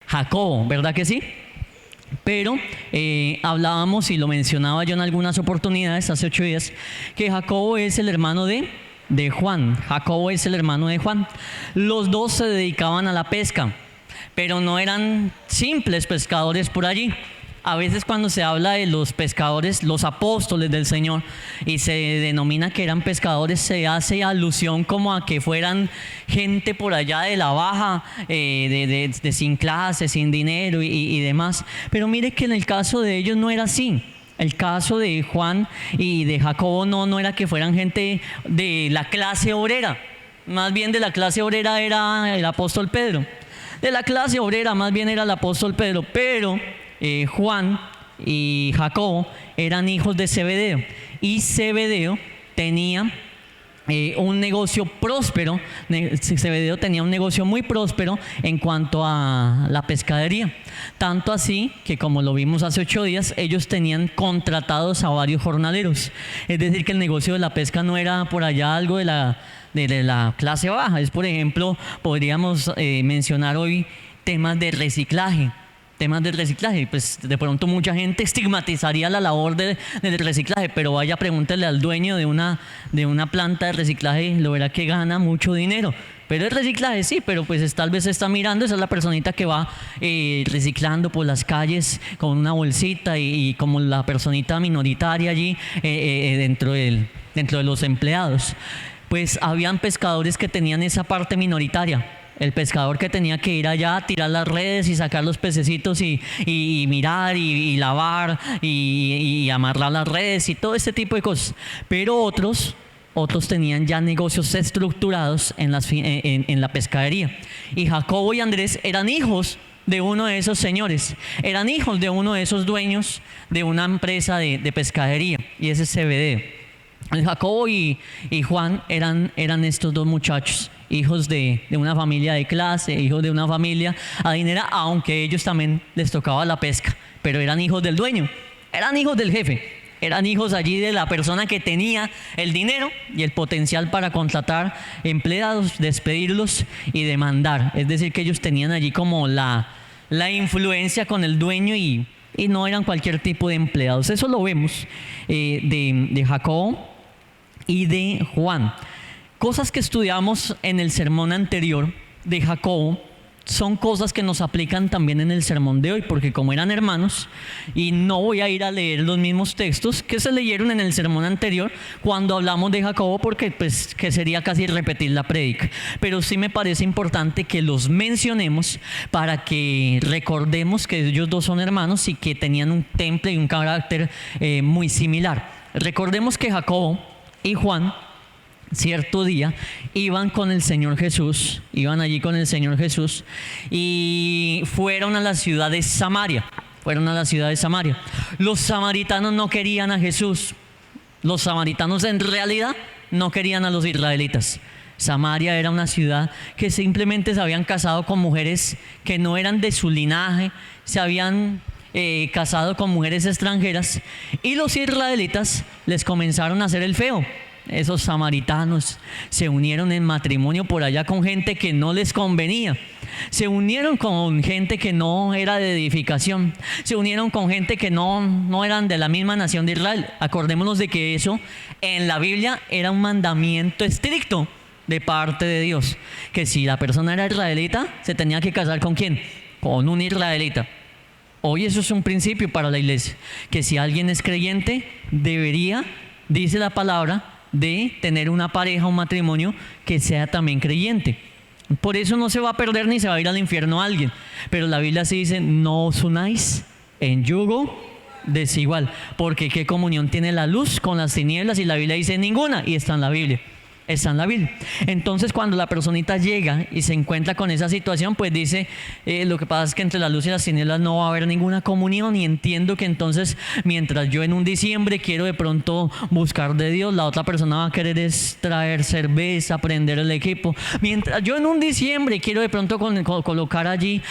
Jacobo, ¿verdad que sí? Pero hablábamos y lo mencionaba yo en algunas oportunidades hace 8 días, que Jacobo es el hermano de Juan. Jacobo es el hermano de Juan. Los dos se dedicaban a la pesca, pero no eran simples pescadores por allí. A veces cuando se habla de los pescadores, los apóstoles del Señor, y se denomina que eran pescadores, se hace alusión como a que fueran gente por allá de la baja, de sin clase, sin dinero y demás. Pero mire que en el caso de ellos no era así. El caso de Juan y de Jacobo no era que fueran gente de la clase obrera. Más bien de la clase obrera era el apóstol Pedro. De la clase obrera más bien era el apóstol Pedro, pero Juan y Jacobo eran hijos de Zebedeo, y Zebedeo tenía un negocio próspero. Zebedeo tenía un negocio muy próspero en cuanto a la pescadería, tanto así que, como lo vimos hace 8 días, ellos tenían contratados a varios jornaleros. Es decir, que el negocio de la pesca no era por allá algo de la clase baja. Es, por ejemplo, podríamos mencionar hoy temas de reciclaje. Pues de pronto mucha gente estigmatizaría la labor del reciclaje, pero vaya, pregúntele al dueño de una planta de reciclaje, lo verá que gana mucho dinero. Pero el reciclaje sí, pero pues tal vez se está mirando, esa es la personita que va reciclando por las calles con una bolsita y como la personita minoritaria allí dentro de los empleados. Pues habían pescadores que tenían esa parte minoritaria. El pescador que tenía que ir allá a tirar las redes y sacar los pececitos y mirar y lavar y amarrar las redes y todo este tipo de cosas. Pero otros tenían ya negocios estructurados en la pescadería. Y Jacobo y Andrés eran hijos de uno de esos señores, eran hijos de uno de esos dueños de una empresa de pescadería, y ese es Zebedeo. Jacobo y Juan eran estos dos muchachos, hijos de una familia de clase, hijos de una familia adinerada, aunque ellos también les tocaba la pesca, pero eran hijos del dueño, eran hijos del jefe, eran hijos allí de la persona que tenía el dinero y el potencial para contratar empleados, despedirlos y demandar. Es decir, que ellos tenían allí como la influencia con el dueño y no eran cualquier tipo de empleados. Eso lo vemos de Jacobo y de Juan. Cosas que estudiamos en el sermón anterior de Jacobo son cosas que nos aplican también en el sermón de hoy, porque como eran hermanos, y no voy a ir a leer los mismos textos que se leyeron en el sermón anterior cuando hablamos de Jacobo, porque pues que sería casi repetir la prédica, pero sí me parece importante que los mencionemos para que recordemos que ellos dos son hermanos y que tenían un temple y un carácter muy similar. Recordemos que Jacobo y Juan cierto día iban con el Señor Jesús, iban allí con el Señor Jesús y fueron a la ciudad de Samaria. Los samaritanos no querían a Jesús. Los samaritanos en realidad no querían a los israelitas. Samaria era una ciudad que simplemente se habían casado con mujeres que no eran de su linaje, se habían casado con mujeres extranjeras, y los israelitas les comenzaron a hacer el feo. Esos samaritanos se unieron en matrimonio por allá con gente que no les convenía. Se unieron con gente que no era de edificación. Se unieron con gente que no eran de la misma nación de Israel. Acordémonos de que eso en la Biblia era un mandamiento estricto de parte de Dios. Que si la persona era israelita, se tenía que casar ¿con quién? Con un israelita. Hoy eso es un principio para la iglesia. Que si alguien es creyente, debería, dice la palabra, de tener una pareja, un matrimonio que sea también creyente. Por eso no se va a perder ni se va a ir al infierno alguien. Pero la Biblia sí dice: no os unáis en yugo desigual, porque ¿qué comunión tiene la luz con las tinieblas? Y la Biblia dice ninguna, y está en la Biblia. Entonces, cuando la personita llega y se encuentra con esa situación, pues dice, lo que pasa es que entre la luz y las tinieblas no va a haber ninguna comunión, y entiendo que entonces, mientras yo en un diciembre quiero de pronto buscar de Dios, la otra persona va a querer es traer cerveza, prender el equipo. Mientras yo en un diciembre quiero de pronto colocar allí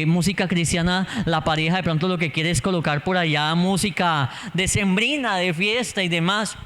música cristiana, la pareja de pronto lo que quiere es colocar por allá música decembrina, de fiesta y demás.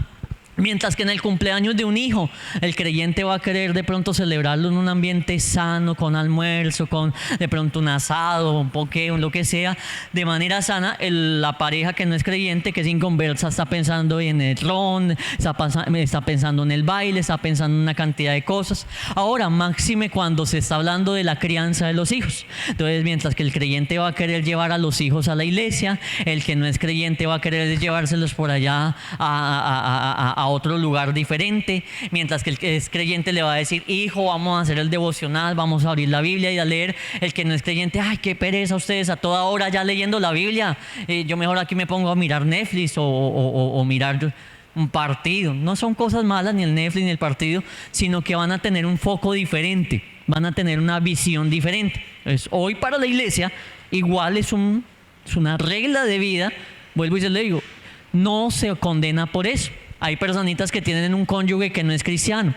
Mientras que en el cumpleaños de un hijo, el creyente va a querer de pronto celebrarlo en un ambiente sano, con almuerzo, con de pronto un asado, un poke, lo que sea, de manera sana. La pareja que no es creyente, que es inconversa, está pensando en el ron, está pensando en el baile, está pensando en una cantidad de cosas. Ahora, máxime cuando se está hablando de la crianza de los hijos. Entonces, mientras que el creyente va a querer llevar a los hijos a la iglesia, el que no es creyente va a querer llevárselos por allá a otro lugar diferente, mientras que el que es creyente le va a decir: hijo, vamos a hacer el devocional, vamos a abrir la Biblia y a leer. El que no es creyente: ay, qué pereza ustedes a toda hora ya leyendo la Biblia, yo mejor aquí me pongo a mirar Netflix o mirar un partido. No son cosas malas ni el Netflix ni el partido, sino que van a tener un foco diferente, van a tener una visión diferente. Entonces, hoy para la iglesia igual es una regla de vida. Vuelvo y se le digo, no se condena por eso. Hay personitas que tienen un cónyuge que no es cristiano.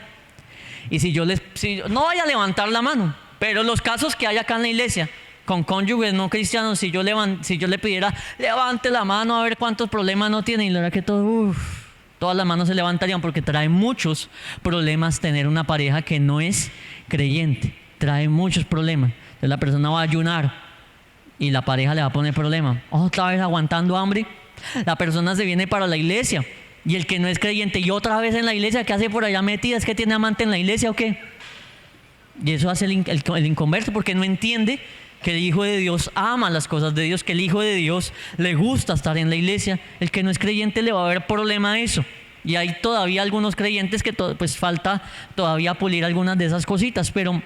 Y no vaya a levantar la mano, pero los casos que hay acá en la iglesia con cónyuges no cristianos, si yo le pidiera: levante la mano a ver cuántos problemas no tiene, y la verdad que todas las manos se levantarían, porque trae muchos problemas tener una pareja que no es creyente. Trae muchos problemas. Entonces la persona va a ayunar y la pareja le va a poner problema. Otra vez aguantando hambre. La persona se viene para la iglesia y el que no es creyente, y otra vez en la iglesia, ¿qué hace por allá metida? ¿Es que tiene amante en la iglesia o qué? Y eso hace el inconverso, porque no entiende que el Hijo de Dios ama las cosas de Dios, que el Hijo de Dios le gusta estar en la iglesia. El que no es creyente le va a haber problema a eso. Y hay todavía algunos creyentes que pues falta todavía pulir algunas de esas cositas, pero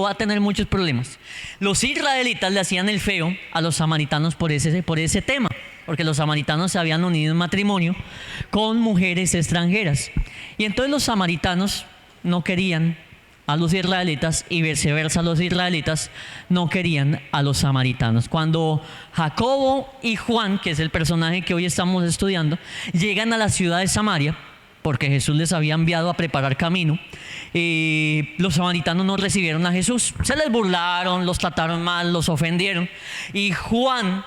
va a tener muchos problemas. Los israelitas le hacían el feo a los samaritanos por ese tema, porque los samaritanos se habían unido en matrimonio con mujeres extranjeras. Y entonces los samaritanos no querían a los israelitas y viceversa, los israelitas no querían a los samaritanos. Cuando Jacobo y Juan, que es el personaje que hoy estamos estudiando, llegan a la ciudad de Samaria, porque Jesús les había enviado a preparar camino, los samaritanos no recibieron a Jesús. Se les burlaron, los trataron mal, los ofendieron. Y Juan,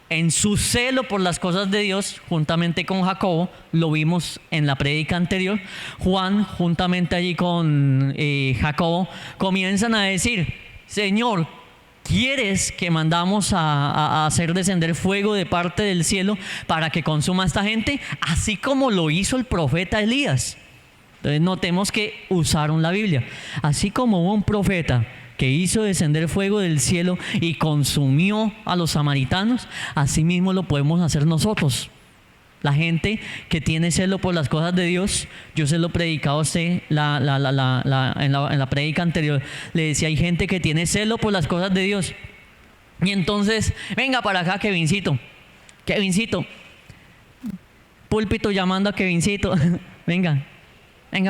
en su celo por las cosas de Dios, juntamente con Jacobo, lo vimos en la prédica anterior, Juan, juntamente allí con Jacobo, comienzan a decir: Señor, ¿quieres que mandamos a hacer descender fuego de parte del cielo para que consuma a esta gente? Así como lo hizo el profeta Elías. Entonces notemos que usaron la Biblia. Así como hubo un profeta que hizo descender fuego del cielo y consumió a los samaritanos, así mismo lo podemos hacer nosotros. La gente que tiene celo por las cosas de Dios, yo se lo predicaba a usted en la prédica anterior. Le decía: hay gente que tiene celo por las cosas de Dios. Y entonces, venga para acá, Kevincito, púlpito llamando a Kevincito, venga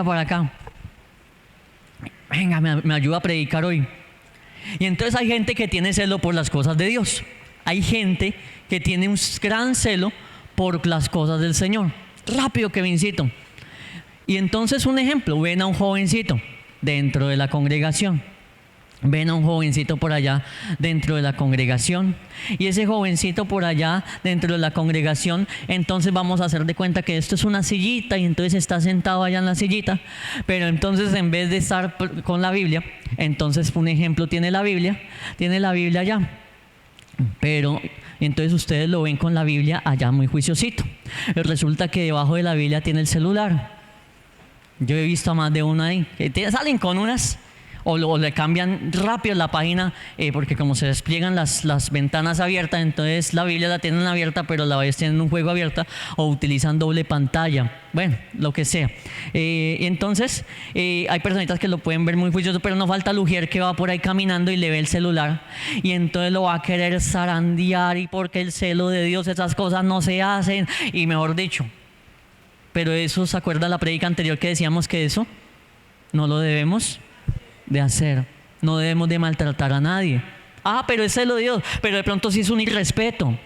para acá, venga, me ayuda a predicar hoy. Y entonces hay gente que tiene celo por las cosas de Dios. Hay gente que tiene un gran celo por las cosas del Señor. Rápido, Kevincito. Y entonces, un ejemplo: ven a un jovencito dentro de la congregación. Ven a un jovencito por allá dentro de la congregación. Y ese jovencito por allá dentro de la congregación, entonces vamos a hacer de cuenta que esto es una sillita, y entonces está sentado allá en la sillita. Pero entonces, en vez de estar con la Biblia, entonces, un ejemplo, tiene la Biblia allá. Pero entonces ustedes lo ven con la Biblia allá muy juiciosito. Resulta que debajo de la Biblia tiene el celular. Yo he visto a más de uno ahí que salen con unas, o le cambian rápido la página, porque como se despliegan las ventanas abiertas, entonces la Biblia la tienen abierta, pero a la vez tienen un juego abierta, o utilizan doble pantalla, bueno, lo que sea. Entonces hay personitas que lo pueden ver muy juicioso, pero no falta el ujier que va por ahí caminando y le ve el celular, y entonces lo va a querer zarandear, y porque el celo de Dios, esas cosas no se hacen, y mejor dicho. Pero eso, ¿se acuerda la prédica anterior que decíamos que eso no lo debemos de hacer? No debemos de maltratar a nadie. Pero es celo de Dios. Pero de pronto sí es un irrespeto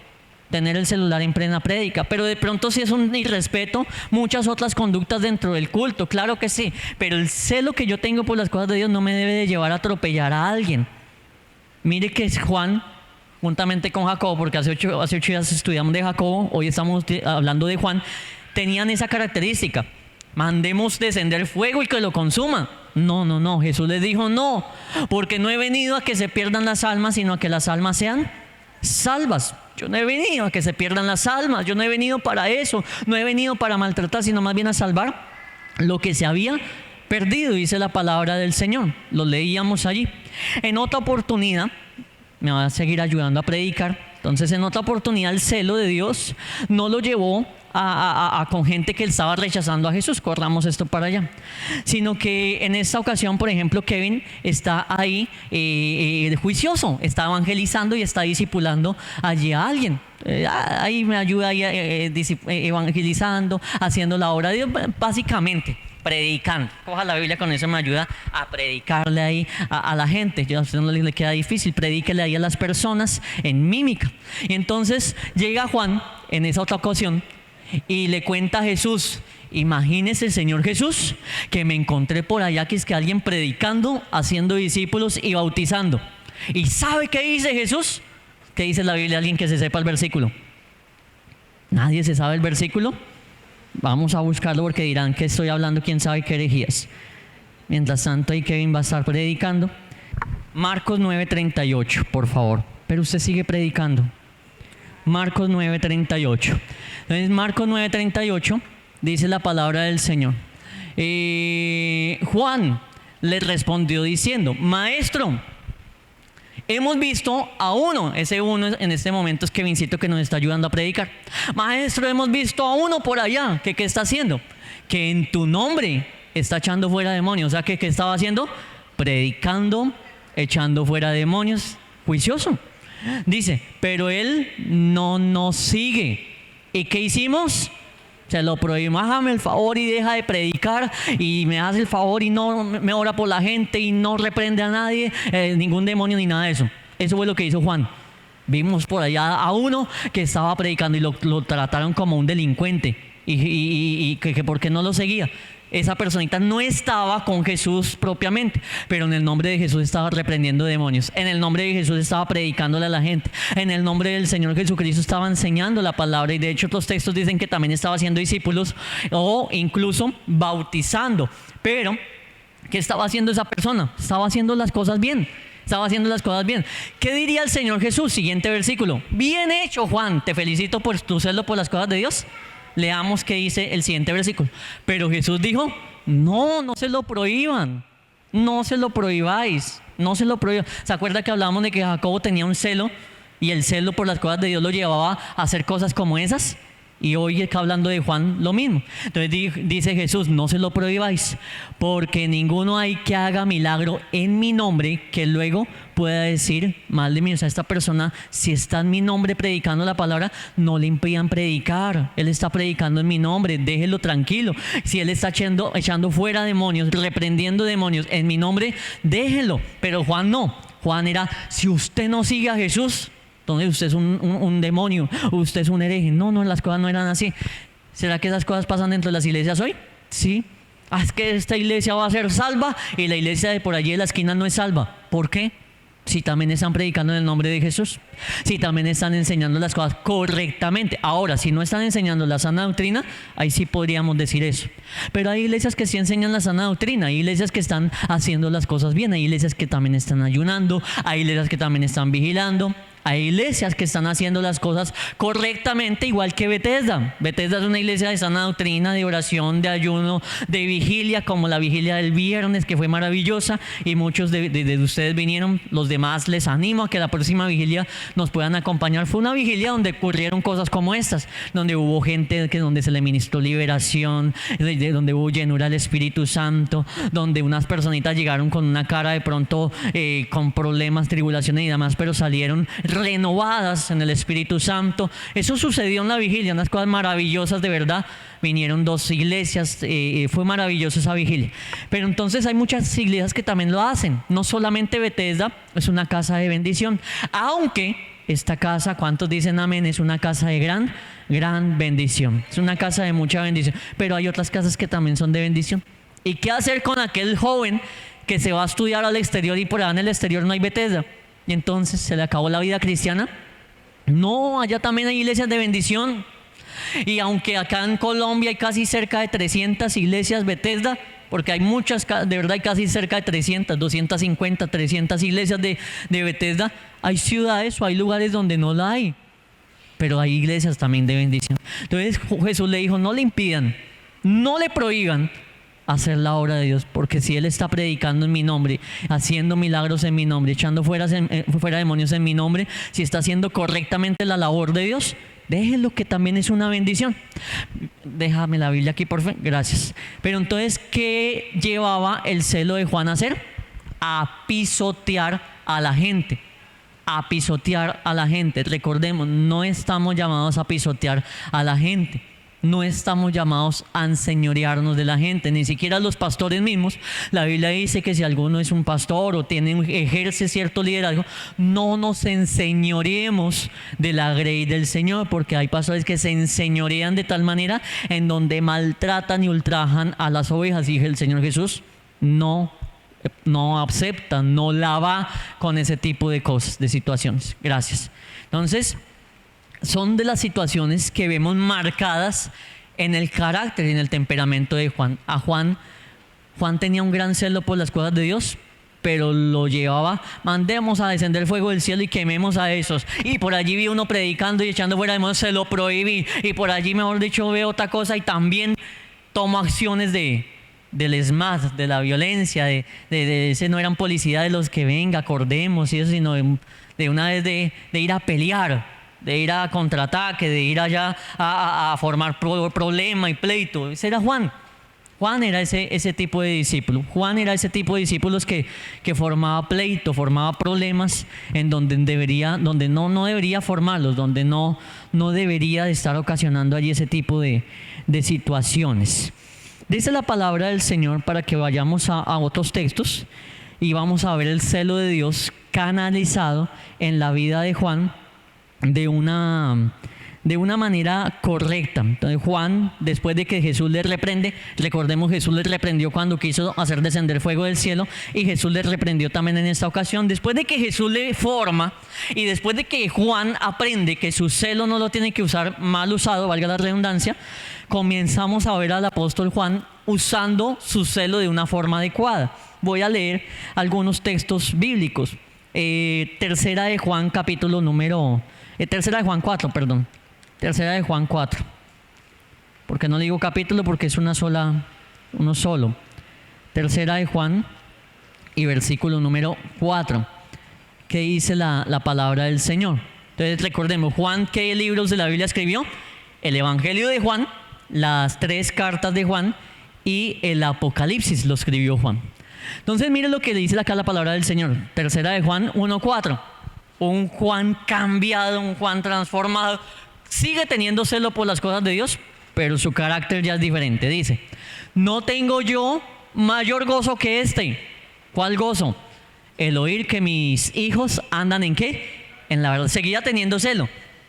tener el celular en plena prédica. Pero de pronto sí es un irrespeto muchas otras conductas dentro del culto. Claro que sí. Pero el celo que yo tengo por las cosas de Dios no me debe de llevar a atropellar a alguien. Mire que Juan, juntamente con Jacobo, porque hace 8 días estudiamos de Jacobo, hoy estamos hablando de Juan, tenían esa característica. mandemos descender fuego y que lo consuma. No, Jesús les dijo no, porque no he venido a que se pierdan las almas, sino a que las almas sean salvas. Yo no he venido a que se pierdan las almas, yo no he venido para eso, no he venido para maltratar, sino más bien a salvar lo que se había perdido, dice la palabra del Señor. Lo leíamos allí. En otra oportunidad, me va a seguir ayudando a predicar. Entonces, en otra oportunidad, el celo de Dios no lo llevó con gente que estaba rechazando a Jesús, corramos esto para allá, sino que en esta ocasión, por ejemplo, Kevin está ahí juicioso, está evangelizando y está discipulando allí a alguien. Ahí me ayuda ahí, evangelizando, haciendo la obra de Dios, básicamente predicando. Coja la Biblia, con eso me ayuda a predicarle ahí a la gente. Ya a usted no le queda difícil, predíquele ahí a las personas en mímica. Y entonces llega Juan en esa otra ocasión y le cuenta a Jesús: imagínese, Señor Jesús, que me encontré por allá que es que alguien predicando, haciendo discípulos y bautizando. ¿Y sabe qué dice Jesús? ¿Qué dice la Biblia? Alguien que se sepa el versículo. ¿Nadie se sabe el versículo? Vamos a buscarlo porque dirán que estoy hablando quién sabe qué herejías. Mientras tanto, ahí Kevin va a estar predicando. Marcos 9:38, por favor. Pero usted sigue predicando. Marcos 9:38. Entonces, Marcos 9:38 dice la palabra del Señor. Juan le respondió diciendo: Maestro, hemos visto a uno. Ese uno en este momento es Kevincito, que nos está ayudando a predicar. Maestro, hemos visto a uno por allá. ¿Qué está haciendo? Que en tu nombre está echando fuera demonios. O sea, ¿qué estaba haciendo? Predicando, echando fuera demonios. Juicioso. Dice, pero él no nos sigue. ¿Y qué hicimos? Se lo prohibimos. Hágame el favor y deja de predicar, y me hace el favor y no me ora por la gente y no reprende a nadie, ningún demonio ni nada de eso. Eso fue lo que hizo Juan. Vimos por allá a uno que estaba predicando y lo trataron como un delincuente, y que por qué no lo seguía. Esa personita no estaba con Jesús propiamente, pero en el nombre de Jesús estaba reprendiendo demonios. En el nombre de Jesús estaba predicándole a la gente. En el nombre del Señor Jesucristo estaba enseñando la palabra. Y de hecho otros textos dicen que también estaba haciendo discípulos o incluso bautizando. Pero, ¿qué estaba haciendo esa persona? Estaba haciendo las cosas bien. Estaba haciendo las cosas bien. ¿Qué diría el Señor Jesús? Siguiente versículo. Bien hecho, Juan. Te felicito por tu celo por las cosas de Dios. Leamos qué dice el siguiente versículo. Pero Jesús dijo: no se lo prohíban, no se lo prohibáis, no se lo prohíban. ¿Se acuerda que hablábamos de que Jacobo tenía un celo, y el celo por las cosas de Dios lo llevaba a hacer cosas como esas? Y hoy está hablando de Juan lo mismo. Entonces dice Jesús: no se lo prohibáis, porque ninguno hay que haga milagro en mi nombre que luego pueda decir mal de mí. O sea, esta persona, si está en mi nombre predicando la palabra, no le impidan predicar. Él está predicando en mi nombre, déjelo tranquilo. Si él está echando fuera demonios, reprendiendo demonios en mi nombre, déjelo. Pero Juan no. Juan era: si usted no sigue a Jesús, entonces usted es un demonio, usted es un hereje. No, las cosas no eran así. ¿Será que esas cosas pasan dentro de las iglesias hoy? Sí. Es que esta iglesia va a ser salva y la iglesia de por allí de la esquina no es salva. ¿Por qué? Si también están predicando en el nombre de Jesús, si también están enseñando las cosas correctamente. Ahora, si no están enseñando la sana doctrina, ahí sí podríamos decir eso. Pero hay iglesias que sí enseñan la sana doctrina, hay iglesias que están haciendo las cosas bien, hay iglesias que también están ayunando, hay iglesias que también están vigilando. Hay iglesias que están haciendo las cosas correctamente, igual que Bethesda. Bethesda es una iglesia de sana doctrina, de oración, de ayuno, de vigilia, como la vigilia del viernes, que fue maravillosa, y muchos de ustedes vinieron. Los demás les animo a que la próxima vigilia nos puedan acompañar. Fue una vigilia donde ocurrieron cosas como estas, donde hubo gente donde se le ministró liberación, donde hubo llenura del Espíritu Santo, donde unas personitas llegaron con una cara de pronto con problemas, tribulaciones y demás, pero salieron renovadas en el Espíritu Santo. Eso sucedió en la vigilia, unas cosas maravillosas de verdad. Vinieron 2 iglesias, fue maravillosa esa vigilia. Pero entonces hay muchas iglesias que también lo hacen. No solamente Bethesda es una casa de bendición, aunque esta casa, ¿cuántos dicen amén? Es una casa de gran bendición. Es una casa de mucha bendición. Pero hay otras casas que también son de bendición. ¿Y qué hacer con aquel joven que se va a estudiar al exterior y por allá en el exterior no hay Bethesda? Y entonces se le acabó la vida cristiana. No, allá también hay iglesias de bendición. Y aunque acá en Colombia hay casi cerca de 300 iglesias Bethesda, porque hay muchas, de verdad hay casi cerca de 300, 250, 300 iglesias de Bethesda, hay ciudades o hay lugares donde no la hay, pero hay iglesias también de bendición. Entonces Jesús le dijo, no le impidan, no le prohíban hacer la obra de Dios, porque si Él está predicando en mi nombre, haciendo milagros en mi nombre, echando fuera demonios en mi nombre, si está haciendo correctamente la labor de Dios, déjenlo, que también es una bendición. Déjame la Biblia aquí, por favor. Gracias. Pero entonces, ¿qué llevaba el celo de Juan a hacer? A pisotear a la gente. A pisotear a la gente. Recordemos, no estamos llamados a pisotear a la gente. No estamos llamados a enseñorearnos de la gente, ni siquiera los pastores mismos. La Biblia dice que si alguno es un pastor o ejerce cierto liderazgo, no nos enseñoreemos de la grey del Señor, porque hay pastores que se enseñorean de tal manera en donde maltratan y ultrajan a las ovejas. Y el Señor Jesús no acepta, no la va con ese tipo de cosas, de situaciones. Gracias. Entonces, son de las situaciones que vemos marcadas en el carácter y en el temperamento de Juan. Juan tenía un gran celo por las cosas de Dios, pero lo llevaba, mandemos a descender el fuego del cielo y quememos a esos. Y por allí vi uno predicando y echando fuera demonios, se lo prohibí. Y por allí, mejor dicho, veo otra cosa y también tomo acciones del ESMAD, de la violencia, de ese no eran policía de los que venga, acordemos y eso, sino de una vez de ir a pelear, de ir a contraataque, de ir allá a formar problema y pleito. Ese era Juan. Juan era ese tipo de discípulo. Juan era ese tipo de discípulos que formaba pleito, formaba problemas en donde no debería formarlos, donde no debería de estar ocasionando allí ese tipo de situaciones. Dice la palabra del Señor, para que vayamos a otros textos y vamos a ver el celo de Dios canalizado en la vida de Juan de una manera correcta. Entonces Juan, después de que Jesús le reprende, recordemos, Jesús le reprendió cuando quiso hacer descender fuego del cielo, y Jesús le reprendió también en esta ocasión. Después de que Jesús le forma y después de que Juan aprende que su celo no lo tiene que usar mal usado, valga la redundancia, comenzamos a ver al apóstol Juan usando su celo de una forma adecuada. Voy a leer algunos textos bíblicos. Tercera de Juan 4. Porque no digo capítulo, porque es uno solo. Tercera de Juan y versículo número 4. ¿Qué dice la palabra del Señor? Entonces recordemos, Juan, ¿qué libros de la Biblia escribió? El Evangelio de Juan, las 3 cartas de Juan y el Apocalipsis lo escribió Juan. Entonces mire lo que dice acá la palabra del Señor. Tercera de Juan 1:4. Un Juan cambiado, un Juan transformado, sigue teniendo celo por las cosas de Dios, pero su carácter ya es diferente. Dice, no tengo yo mayor gozo que este. ¿Cuál gozo? El oír que mis hijos andan ¿en qué? En la verdad. Seguía teniendo celo,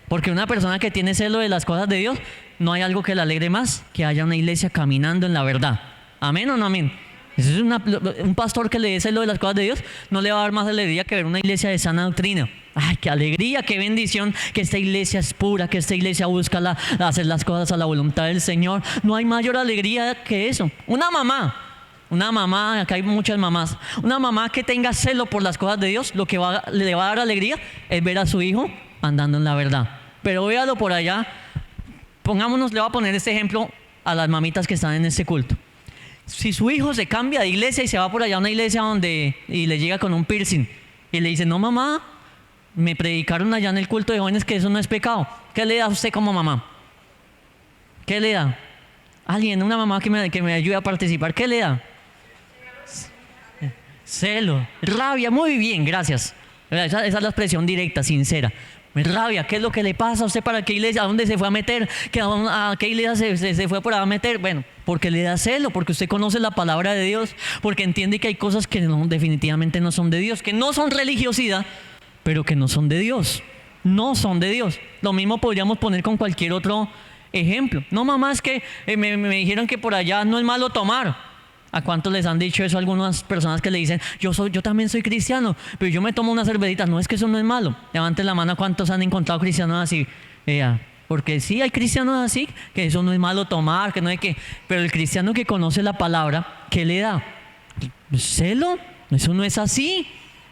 porque una persona que tiene celo de las cosas de Dios, no hay algo que le alegre más que haya una iglesia caminando en la verdad. ¿Amén o no amén? Eso es un pastor que le dé celo de las cosas de Dios, no le va a dar más alegría que ver una iglesia de sana doctrina. ¡Ay, qué alegría, qué bendición! Que esta iglesia es pura, que esta iglesia busca hacer las cosas a la voluntad del Señor. No hay mayor alegría que eso. Una mamá, acá hay muchas mamás, una mamá que tenga celo por las cosas de Dios, lo que le va a dar alegría es ver a su hijo andando en la verdad. Pero véalo por allá, le voy a poner este ejemplo a las mamitas que están en este culto. Si su hijo se cambia de iglesia y se va por allá a una iglesia y le llega con un piercing y le dice, no mamá, me predicaron allá en el culto de jóvenes que eso no es pecado, ¿qué le da a usted como mamá? ¿Qué le da? Alguien, una mamá que me ayude a participar, ¿qué le da? Celo, rabia, muy bien, gracias. Esa es la expresión directa, sincera. Rabia, ¿qué es lo que le pasa a usted? ¿Para qué iglesia? ¿A dónde se fue a meter? ¿A qué iglesia se fue por a meter? Bueno, porque le da celo, porque usted conoce la palabra de Dios, porque entiende que hay cosas que definitivamente no son de Dios, que no son religiosidad, pero que no son de Dios. No son de Dios. Lo mismo podríamos poner con cualquier otro ejemplo. No, mamá, es que me dijeron que por allá no es malo tomar. ¿A cuántos les han dicho eso algunas personas que le dicen, yo también soy cristiano, pero yo me tomo una cervecita? No, es que eso no es malo. Levanten la mano a cuántos han encontrado cristianos así. Porque sí, hay cristianos así, que eso no es malo tomar, que no hay que... Pero el cristiano que conoce la palabra, ¿qué le da? ¿Celo? Eso no es así.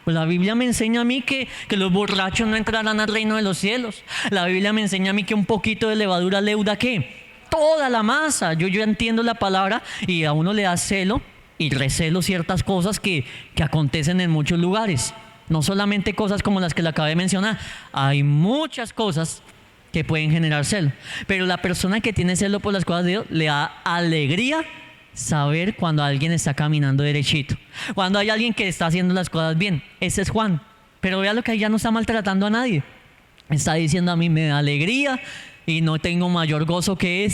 Pues la Biblia me enseña a mí que los borrachos no entrarán al reino de los cielos. La Biblia me enseña a mí que un poquito de levadura leuda, ¿qué? Toda la masa. Yo entiendo la palabra y a uno le da celo y recelo ciertas cosas que acontecen en muchos lugares. No solamente cosas como las que le acabé de mencionar. Hay muchas cosas que pueden generar celo. Pero la persona que tiene celo por las cosas de Dios le da alegría saber cuando alguien está caminando derechito, cuando hay alguien que está haciendo las cosas bien. Ese es Juan. Pero vea lo que ahí ya no está maltratando a nadie. Está diciendo a mí me da alegría y no tengo mayor gozo que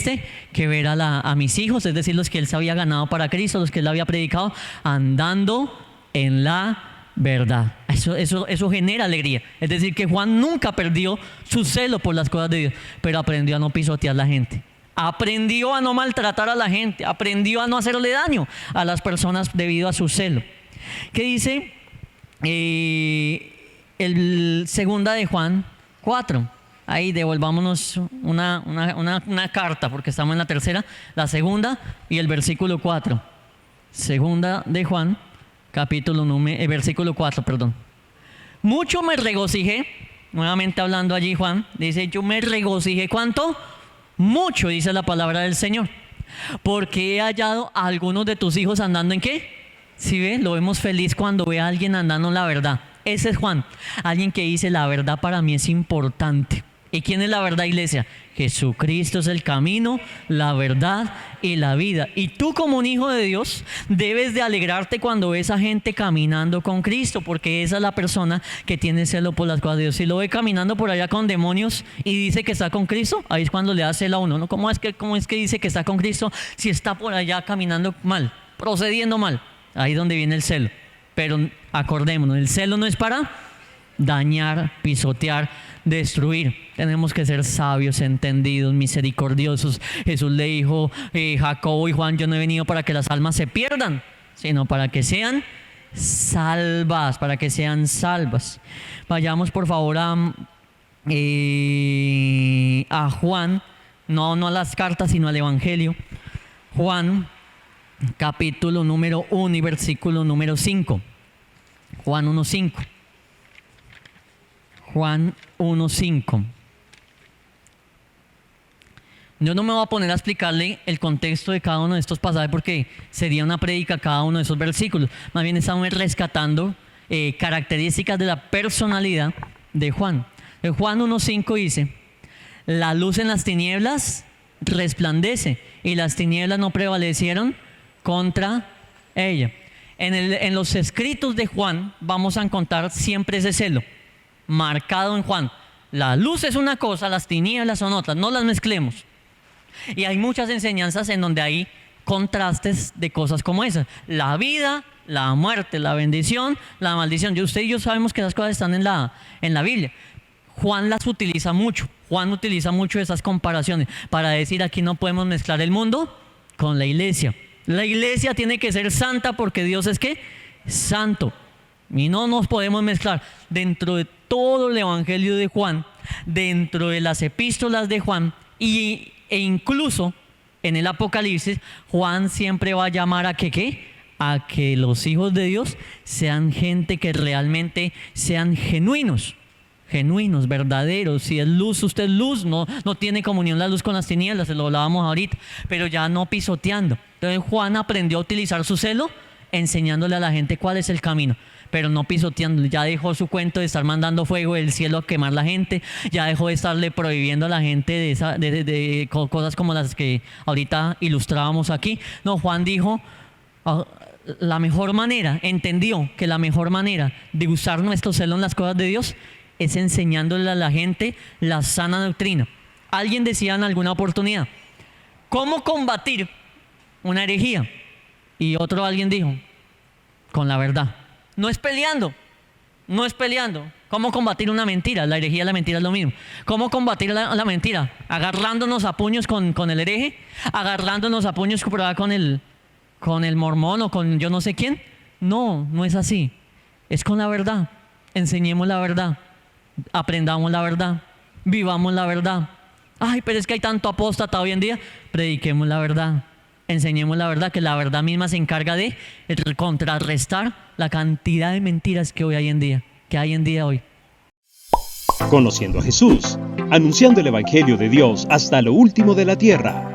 ver a mis hijos, es decir, los que él se había ganado para Cristo, los que él había predicado, andando en la verdad. Eso genera alegría. Es decir, que Juan nunca perdió su celo por las cosas de Dios, pero aprendió a no pisotear a la gente. Aprendió a no maltratar a la gente, aprendió a no hacerle daño a las personas debido a su celo. ¿Qué dice el segunda de Juan 4? Ahí devolvámonos una carta, porque estamos en la tercera, la segunda y el versículo 4. Segunda de Juan, versículo 4, perdón. Mucho me regocijé, nuevamente hablando allí Juan, dice, yo me regocijé, ¿cuánto? Mucho, dice la palabra del Señor, porque he hallado a algunos de tus hijos andando ¿en qué? ¿Sí ve? Lo vemos feliz cuando ve a alguien andando en la verdad. Ese es Juan, alguien que dice la verdad para mí es importante. ¿Y quién es la verdad, iglesia? Jesucristo es el camino, la verdad y la vida. Y tú como un hijo de Dios debes de alegrarte cuando ves a gente caminando con Cristo, porque esa es la persona que tiene celo por las cosas de Dios. Si lo ve caminando por allá con demonios y dice que está con Cristo, ahí es cuando le da celo a uno, ¿no? ¿Cómo es que dice que está con Cristo si está por allá caminando mal, procediendo mal? Ahí es donde viene el celo. Pero acordémonos, el celo no es para dañar, pisotear, destruir. Tenemos que ser sabios, entendidos, misericordiosos. Jesús le dijo Jacobo y Juan, yo no he venido para que las almas se pierdan, sino para que sean salvas, Vayamos por favor a Juan, no a las cartas, sino al Evangelio. Juan, capítulo número 1 y versículo número 5. Juan 1:5. Juan 1:5. Yo no me voy a poner a explicarle el contexto de cada uno de estos pasajes porque sería una prédica cada uno de esos versículos. Más bien estamos rescatando características de la personalidad de Juan. Juan 1:5 dice, la luz en las tinieblas resplandece y las tinieblas no prevalecieron contra ella. En los escritos de Juan vamos a encontrar siempre ese celo marcado en Juan. La luz es una cosa, las tinieblas son otras, no las mezclemos. Y hay muchas enseñanzas en donde hay contrastes de cosas como esas: la vida, la muerte, la bendición, la maldición. Usted y yo sabemos que esas cosas están en la Biblia. Juan las utiliza mucho. Juan utiliza mucho esas comparaciones para decir aquí no podemos mezclar el mundo con la iglesia. La iglesia tiene que ser santa porque Dios es ¿qué? Santo. Y no nos podemos mezclar. Dentro de todo el Evangelio de Juan, dentro de las epístolas de Juan e incluso en el Apocalipsis, Juan siempre va a llamar a a que los hijos de Dios sean gente que realmente sean genuinos, verdaderos. Si es luz, usted es luz, no tiene comunión la luz con las tinieblas, se lo hablábamos ahorita, pero ya no pisoteando. Entonces Juan aprendió a utilizar su celo enseñándole a la gente cuál es el camino, pero no pisoteando. Ya dejó su cuento de estar mandando fuego del cielo a quemar la gente, ya dejó de estarle prohibiendo a la gente de cosas como las que ahorita ilustrábamos aquí. No, Juan dijo, la mejor manera, entendió que la mejor manera de usar nuestro celo en las cosas de Dios es enseñándole a la gente la sana doctrina. Alguien decía en alguna oportunidad, ¿cómo combatir una herejía? Y alguien dijo, con la verdad. No es peleando. ¿Cómo combatir una mentira? La herejía y la mentira es lo mismo. ¿Cómo combatir la mentira? Agarrándonos a puños con el hereje, agarrándonos a puños con el mormón o con yo no sé quién. No es así. Es con la verdad. Enseñemos la verdad. Aprendamos la verdad. Vivamos la verdad. Ay, pero es que hay tanto apóstata hoy en día. Prediquemos la verdad. Enseñemos la verdad, que la verdad misma se encarga de contrarrestar la cantidad de mentiras que hay en día hoy. Conociendo a Jesús, anunciando el Evangelio de Dios hasta lo último de la tierra.